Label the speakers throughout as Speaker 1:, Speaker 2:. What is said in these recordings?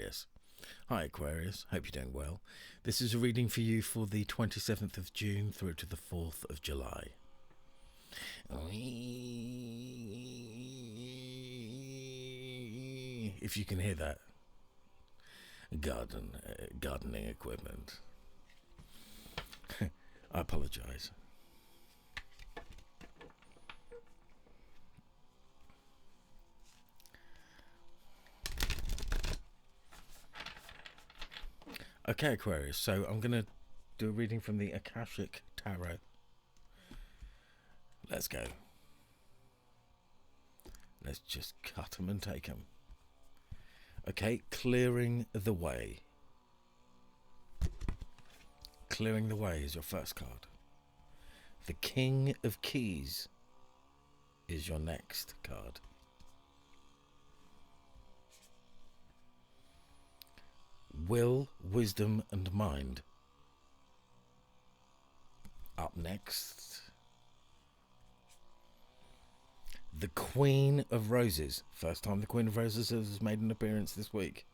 Speaker 1: Aquarius. Hi Aquarius, hope you're doing well. This is a reading for you for the 27th of June through to the 4th of July. If you can hear that, gardening equipment. I apologise. Okay, Aquarius, so I'm going to do a reading from the Akashic Tarot. Let's go. Let's just cut them and take them. Okay, clearing the way. Clearing the way is your first card. The King of Keys is your next card. Will, wisdom and mind. Up next, the Queen of Roses. First time the Queen of Roses has made an appearance this week.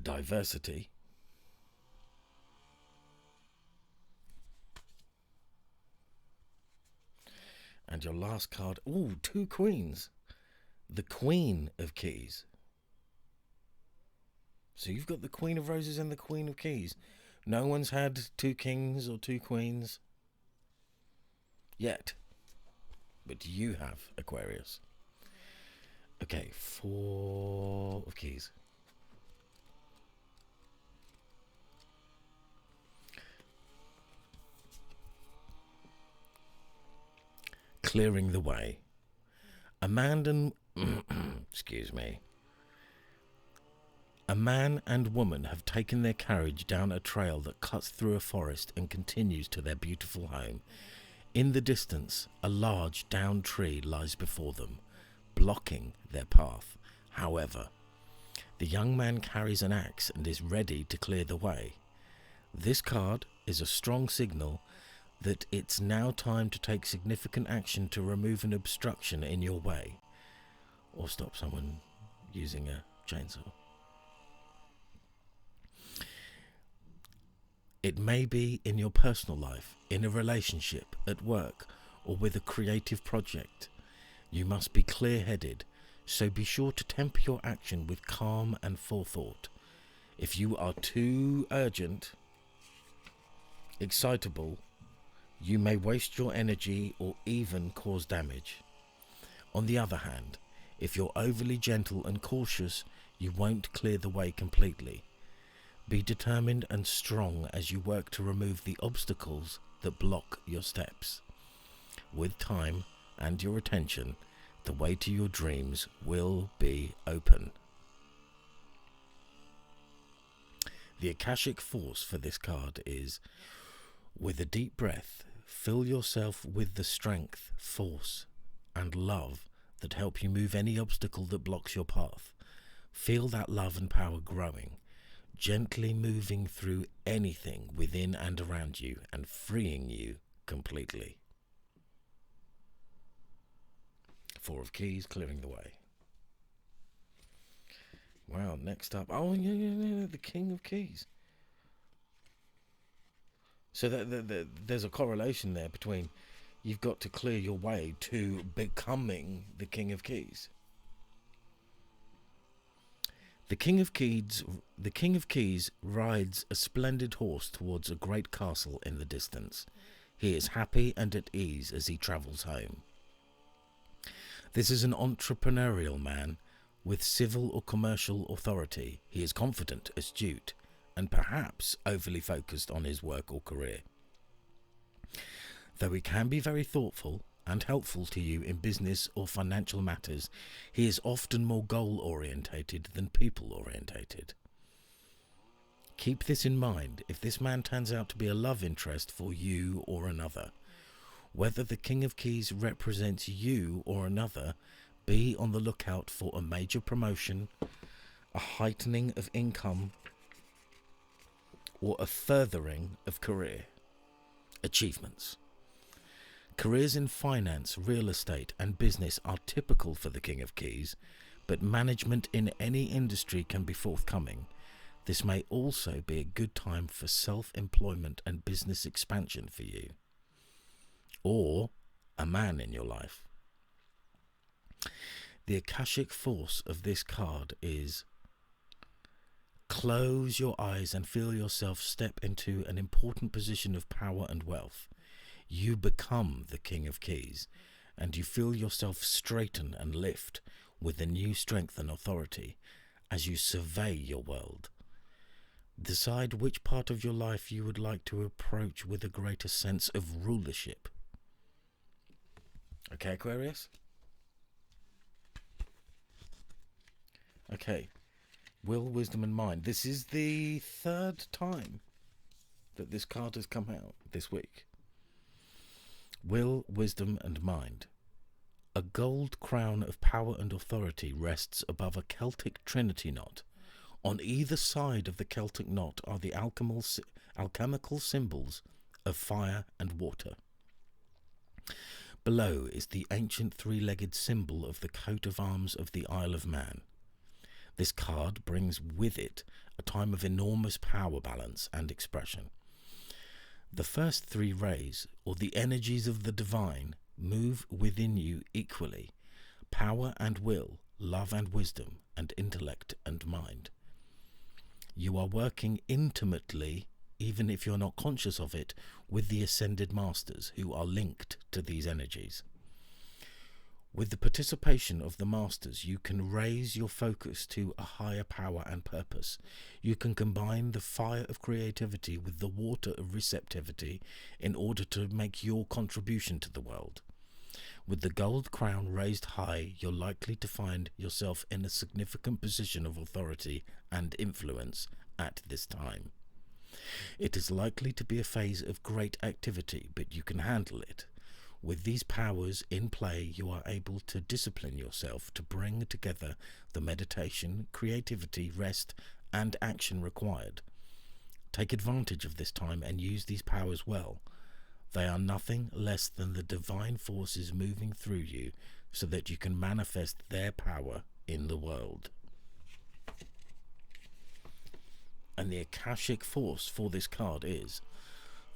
Speaker 1: Diversity. And your last card, ooh, two queens. The Queen of Keys. So you've got the Queen of Roses and the Queen of Keys. No one's had two kings or two queens yet. But you have, Aquarius. Okay, 4 of Keys. Clearing the way. A man and excuse me. A man and woman have taken their carriage down a trail that cuts through a forest and continues to their beautiful home. In the distance, a large downed tree lies before them, blocking their path. However, the young man carries an axe and is ready to clear the way. This card is a strong signal that it's now time to take significant action to remove an obstruction in your way or stop someone using a chainsaw. It may be in your personal life, in a relationship, at work, or with a creative project. You must be clear-headed, so be sure to temper your action with calm and forethought. If you are too urgent, excitable, you may waste your energy or even cause damage. On the other hand, if you're overly gentle and cautious, you won't clear the way completely. Be determined and strong as you work to remove the obstacles that block your steps. With time and your attention, the way to your dreams will be open. The Akashic force for this card is, with a deep breath, fill yourself with the strength, force, and love that help you move any obstacle that blocks your path. Feel that love and power growing, gently moving through anything within and around you and freeing you completely. 4 of Keys, clearing the way. Wow, next up, the King of Keys. So there's a correlation there between you've got to clear your way to becoming the King of Keys. The King of Keys rides a splendid horse towards a great castle in the distance. He is happy and at ease as he travels home. This is an entrepreneurial man with civil or commercial authority. He is confident, astute, and perhaps overly focused on his work or career. Though he can be very thoughtful and helpful to you in business or financial matters, he is often more goal-orientated than people-orientated. Keep this in mind if this man turns out to be a love interest for you or another. Whether the King of Keys represents you or another, be on the lookout for a major promotion, a heightening of income, or a furthering of career achievements. Careers in finance, real estate and business are typical for the King of Keys, but management in any industry can be forthcoming. This may also be a good time for self-employment and business expansion for you, or a man in your life. The Akashic force of this card is: close your eyes and feel yourself step into an important position of power and wealth. You become the King of Keys, and you feel yourself straighten and lift with a new strength and authority as you survey your world. Decide which part of your life you would like to approach with a greater sense of rulership. Okay, Aquarius? Okay. Will, wisdom and mind. This is the third time that this card has come out this week. Will, wisdom and mind. A gold crown of power and authority rests above a Celtic trinity knot. On either side of the Celtic knot are the alchemical symbols of fire and water. Below is the ancient three-legged symbol of the coat of arms of the Isle of Man. This card brings with it a time of enormous power balance and expression. The first three rays, or the energies of the divine, move within you equally: power and will, love and wisdom, and intellect and mind. You are working intimately, even if you're not conscious of it, with the ascended masters who are linked to these energies. With the participation of the masters, you can raise your focus to a higher power and purpose. You can combine the fire of creativity with the water of receptivity in order to make your contribution to the world. With the gold crown raised high, you're likely to find yourself in a significant position of authority and influence at this time. It is likely to be a phase of great activity, but you can handle it. With these powers in play, you are able to discipline yourself to bring together the meditation, creativity, rest, and action required. Take advantage of this time and use these powers well. They are nothing less than the divine forces moving through you so that you can manifest their power in the world. And the Akashic force for this card is: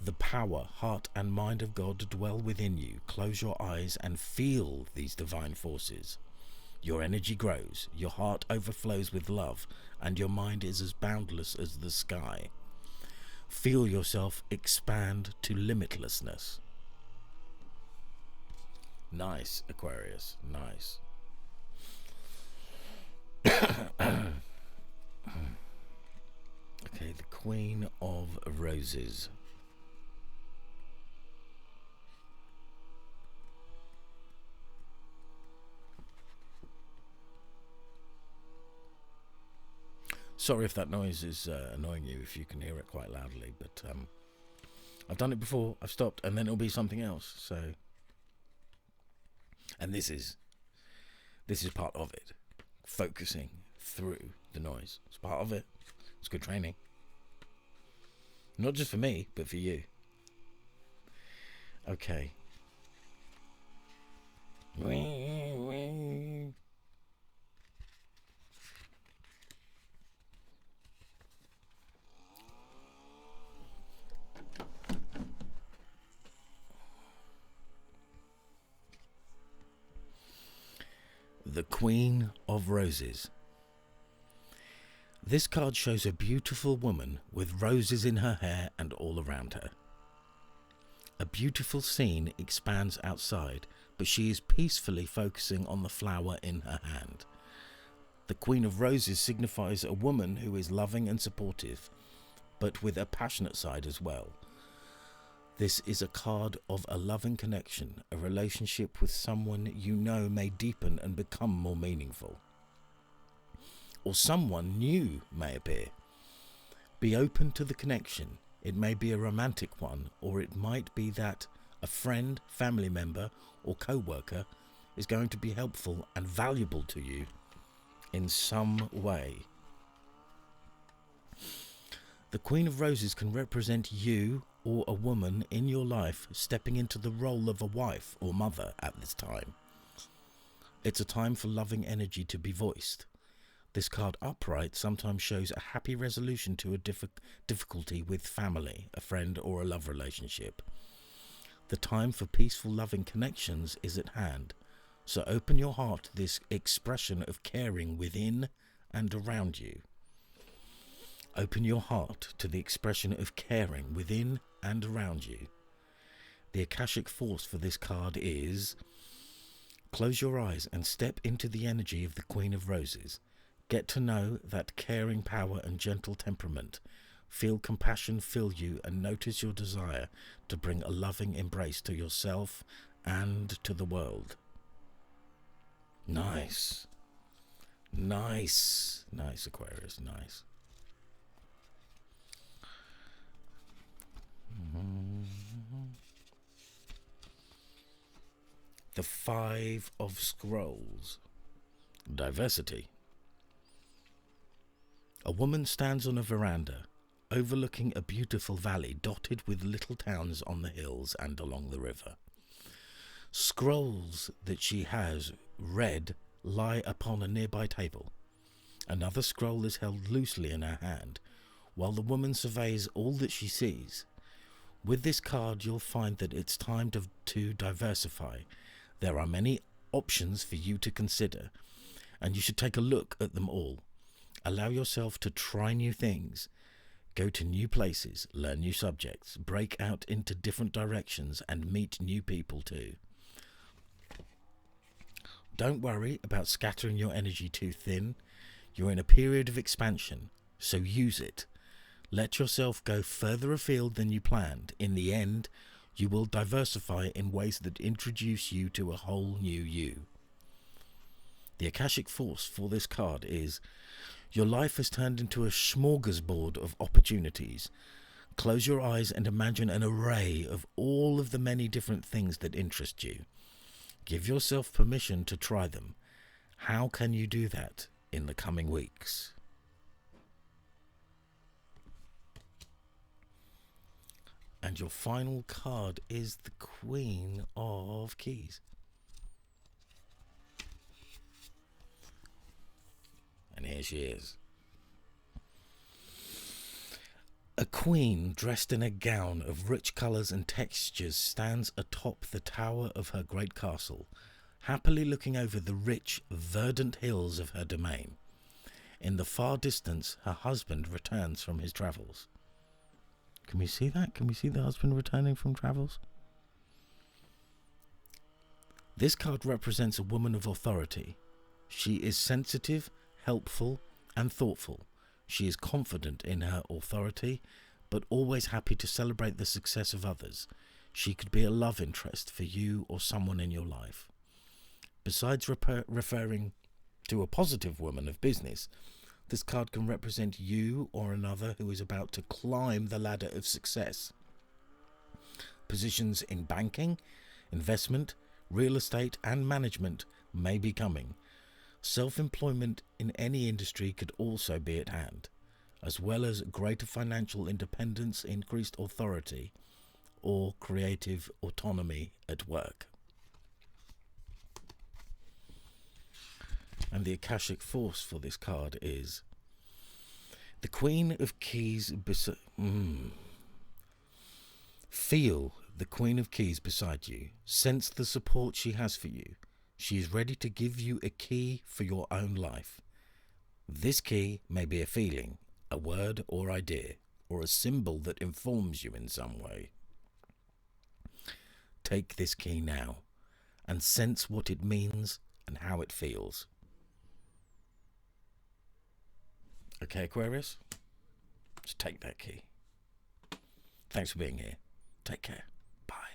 Speaker 1: the power, heart and mind of God dwell within you. Close your eyes and feel these divine forces. Your energy grows, your heart overflows with love, and your mind is as boundless as the sky. Feel yourself expand to limitlessness. Nice, Aquarius, nice. Okay, the Queen of Roses. Sorry if that noise is annoying you, if you can hear it quite loudly, but I've done it before, I've stopped, and then it'll be something else, so... And this is part of it. Focusing through the noise. It's part of it. It's good training. Not just for me, but for you. Okay. The Queen of Roses. This card shows a beautiful woman with roses in her hair and all around her. A beautiful scene expands outside, but she is peacefully focusing on the flower in her hand. The Queen of Roses signifies a woman who is loving and supportive, but with a passionate side as well. This is a card of a loving connection, a relationship with someone you know may deepen and become more meaningful. Or someone new may appear. Be open to the connection. It may be a romantic one, or it might be that a friend, family member, or co-worker is going to be helpful and valuable to you in some way. The Queen of Roses can represent you or a woman in your life stepping into the role of a wife or mother at this time. It's a time for loving energy to be voiced. This card upright sometimes shows a happy resolution to a difficulty with family, a friend or a love relationship. The time for peaceful loving connections is at hand, so open your heart to this expression of caring within and around you. Open your heart to the expression of caring within and around you. The Akashic force for this card is: close your eyes and step into the energy of the Queen of Roses. Get to know that caring power and gentle temperament. Feel compassion fill you and notice your desire to bring a loving embrace to yourself and to the world. Nice. Nice. Nice, Aquarius. Nice. The Five of Scrolls. Diversity. A woman stands on a veranda, overlooking a beautiful valley dotted with little towns on the hills and along the river. Scrolls that she has read lie upon a nearby table. Another scroll is held loosely in her hand, while the woman surveys all that she sees. With this card, you'll find that it's time to diversify. There are many options for you to consider, and you should take a look at them all. Allow yourself to try new things, go to new places, learn new subjects, break out into different directions, and meet new people too. Don't worry about scattering your energy too thin. You're in a period of expansion, so use it. Let yourself go further afield than you planned. In the end, you will diversify in ways that introduce you to a whole new you. The Akashic force for this card is: your life has turned into a smorgasbord of opportunities. Close your eyes and imagine an array of all of the many different things that interest you. Give yourself permission to try them. How can you do that in the coming weeks? And your final card is the Queen of Keys. And here she is. A queen dressed in a gown of rich colours and textures stands atop the tower of her great castle, happily looking over the rich, verdant hills of her domain. In the far distance, her husband returns from his travels. Can we see that? Can we see the husband returning from travels? This card represents a woman of authority. She is sensitive, helpful, and thoughtful. She is confident in her authority, but always happy to celebrate the success of others. She could be a love interest for you or someone in your life. Besides referring to a positive woman of business, this card can represent you or another who is about to climb the ladder of success. Positions in banking, investment, real estate, and management may be coming. Self-employment in any industry could also be at hand, as well as greater financial independence, increased authority, or creative autonomy at work. And the Akashic force for this card is the Queen of Keys. Feel the Queen of Keys beside you. Sense the support she has for you. She is ready to give you a key for your own life. This key may be a feeling, a word or idea, or a symbol that informs you in some way. Take this key now and sense what it means and how it feels. Okay, Aquarius? Just take that key. Thanks for being here. Take care. Bye.